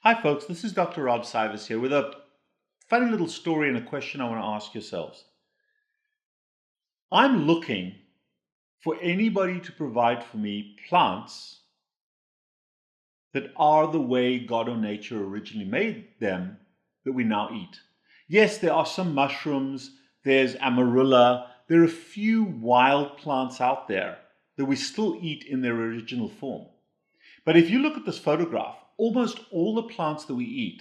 Hi folks, this is Dr. Rob Cywes here with a funny little story and a question I want to ask yourselves. I'm looking for anybody to provide for me plants that are the way God or nature originally made them that we now eat. Yes, there are some mushrooms, there's amarilla, there are a few wild plants out there that we still eat in their original form. But if you look at this photograph, almost all the plants that we eat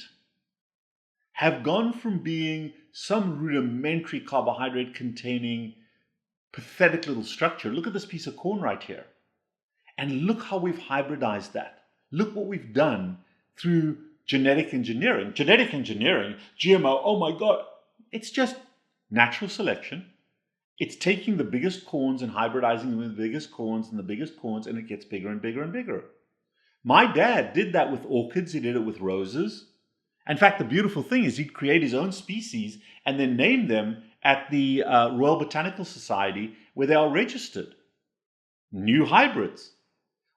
have gone from being some rudimentary carbohydrate containing pathetic little structure. Look at this piece of corn right here. And look how we've hybridized that. Look what we've done through genetic engineering. Genetic engineering, GMO, oh my God, it's just natural selection. It's taking the biggest corns and hybridizing them with the biggest corns and the biggest corns, and it gets bigger and bigger and bigger. My dad did that with orchids. He did it with roses. In fact, the beautiful thing is he'd create his own species and then name them at the Royal Botanical Society where they are registered. New hybrids.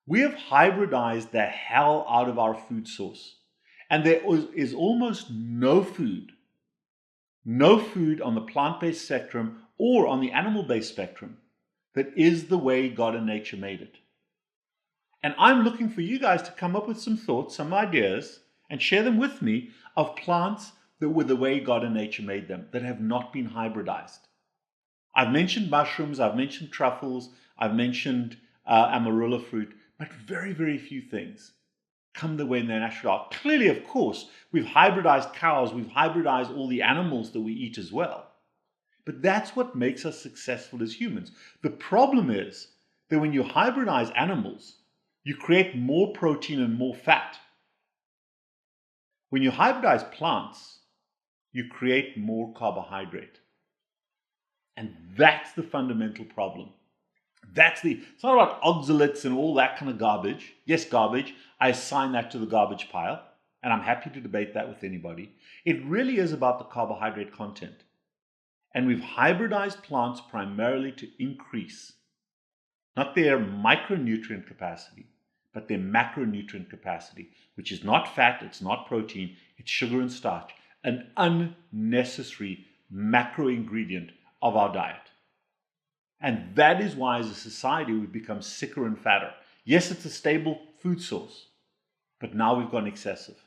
We have hybridized the hell out of our food source. And there is almost no food on the plant-based spectrum or on the animal-based spectrum that is the way God and nature made it. And I'm looking for you guys to come up with some thoughts, some ideas, and share them with me of plants that were the way God and nature made them, that have not been hybridized. I've mentioned mushrooms, I've mentioned truffles, I've mentioned amarilla fruit, but very, very few things come the way they naturally are. Clearly, of course, we've hybridized cows, we've hybridized all the animals that we eat as well. But that's what makes us successful as humans. The problem is that when you hybridize animals, you create more protein and more fat. When you hybridize plants, you create more carbohydrate. And that's the fundamental problem. It's not about oxalates and all that kind of garbage. Yes, garbage. I assign that to the garbage pile, and I'm happy to debate that with anybody. It really is about the carbohydrate content. And we've hybridized plants primarily to increase not their micronutrient capacity, but their macronutrient capacity, which is not fat, it's not protein, it's sugar and starch, an unnecessary macro ingredient of our diet. And that is why, as a society, we've become sicker and fatter. Yes, it's a stable food source, but now we've gone excessive.